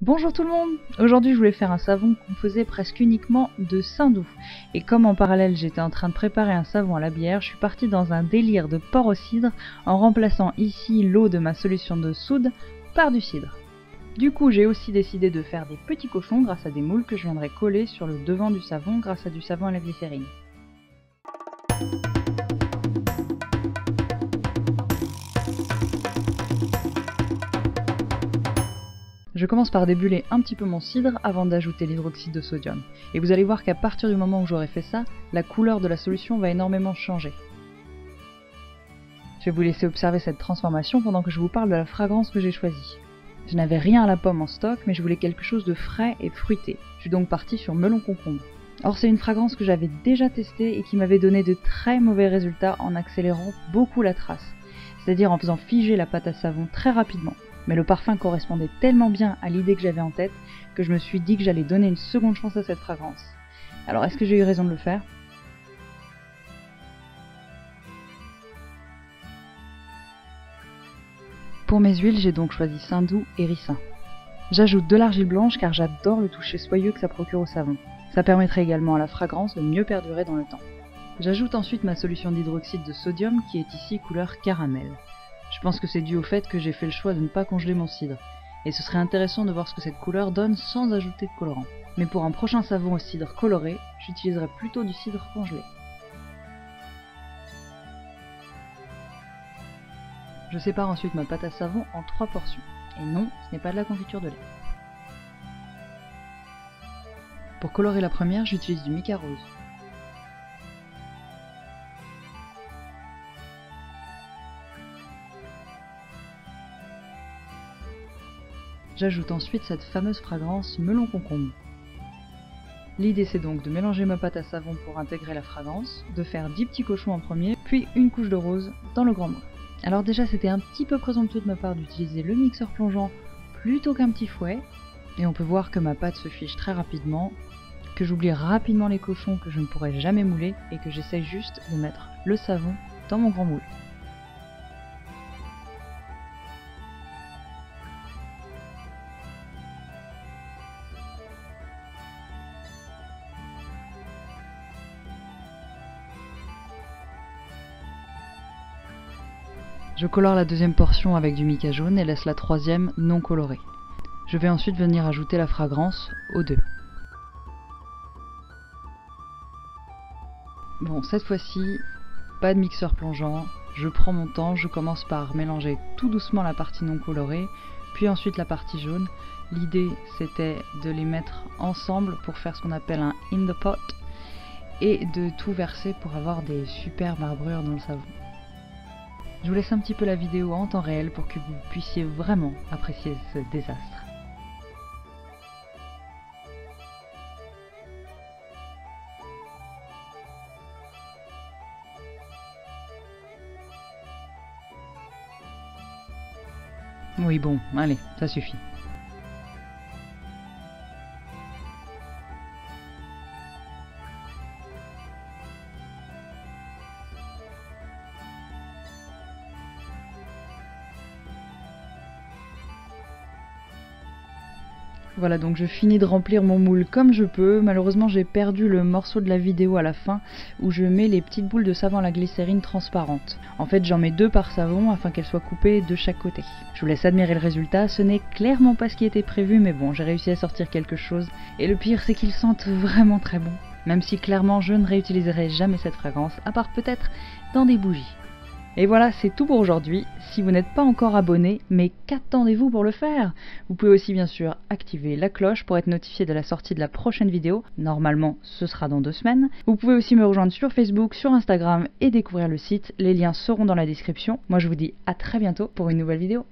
Bonjour tout le monde! Aujourd'hui je voulais faire un savon composé presque uniquement de saindoux. Et comme en parallèle j'étais en train de préparer un savon à la bière, je suis partie dans un délire de porc au cidre en remplaçant ici l'eau de ma solution de soude par du cidre. Du coup j'ai aussi décidé de faire des petits cochons grâce à des moules que je viendrai coller sur le devant du savon grâce à du savon à la glycérine. Je commence par débuller un petit peu mon cidre avant d'ajouter l'hydroxyde de sodium. Et vous allez voir qu'à partir du moment où j'aurai fait ça, la couleur de la solution va énormément changer. Je vais vous laisser observer cette transformation pendant que je vous parle de la fragrance que j'ai choisie. Je n'avais rien à la pomme en stock, mais je voulais quelque chose de frais et fruité. Je suis donc partie sur melon concombre. Or c'est une fragrance que j'avais déjà testée et qui m'avait donné de très mauvais résultats en accélérant beaucoup la trace, c'est-à-dire en faisant figer la pâte à savon très rapidement. Mais le parfum correspondait tellement bien à l'idée que j'avais en tête que je me suis dit que j'allais donner une seconde chance à cette fragrance. Alors est-ce que j'ai eu raison de le faire? Pour mes huiles, j'ai donc choisi saindoux et ricin. J'ajoute de l'argile blanche car j'adore le toucher soyeux que ça procure au savon. Ça permettrait également à la fragrance de mieux perdurer dans le temps. J'ajoute ensuite ma solution d'hydroxyde de sodium qui est ici couleur caramel. Je pense que c'est dû au fait que j'ai fait le choix de ne pas congeler mon cidre, et ce serait intéressant de voir ce que cette couleur donne sans ajouter de colorant. Mais pour un prochain savon au cidre coloré, j'utiliserai plutôt du cidre congelé. Je sépare ensuite ma pâte à savon en 3 portions, et non, ce n'est pas de la confiture de lait. Pour colorer la première, j'utilise du mica rose. J'ajoute ensuite cette fameuse fragrance melon concombre. L'idée c'est donc de mélanger ma pâte à savon pour intégrer la fragrance, de faire 10 petits cochons en premier, puis une couche de rose dans le grand moule. Alors déjà c'était un petit peu présomptueux de ma part d'utiliser le mixeur plongeant plutôt qu'un petit fouet, et on peut voir que ma pâte se fige très rapidement, que j'oublie rapidement les cochons que je ne pourrai jamais mouler, et que j'essaye juste de mettre le savon dans mon grand moule. Je colore la deuxième portion avec du mica jaune et laisse la troisième non colorée. Je vais ensuite venir ajouter la fragrance aux deux. Bon, cette fois-ci, pas de mixeur plongeant, je prends mon temps, je commence par mélanger tout doucement la partie non colorée, puis ensuite la partie jaune. L'idée c'était de les mettre ensemble pour faire ce qu'on appelle un in the pot et de tout verser pour avoir des super marbrures dans le savon. Je vous laisse un petit peu la vidéo en temps réel pour que vous puissiez vraiment apprécier ce désastre. Oui bon, allez, ça suffit. Voilà, donc je finis de remplir mon moule comme je peux. Malheureusement j'ai perdu le morceau de la vidéo à la fin où je mets les petites boules de savon à la glycérine transparente. En fait j'en mets 2 par savon afin qu'elles soient coupées de chaque côté. Je vous laisse admirer le résultat, ce n'est clairement pas ce qui était prévu mais bon, j'ai réussi à sortir quelque chose. Et le pire c'est qu'ils sentent vraiment très bon. Même si clairement je ne réutiliserai jamais cette fragrance, à part peut-être dans des bougies. Et voilà, c'est tout pour aujourd'hui. Si vous n'êtes pas encore abonné, mais qu'attendez-vous pour le faire? Vous pouvez aussi bien sûr activer la cloche pour être notifié de la sortie de la prochaine vidéo. Normalement, ce sera dans 2 semaines. Vous pouvez aussi me rejoindre sur Facebook, sur Instagram et découvrir le site. Les liens seront dans la description. Moi, je vous dis à très bientôt pour une nouvelle vidéo.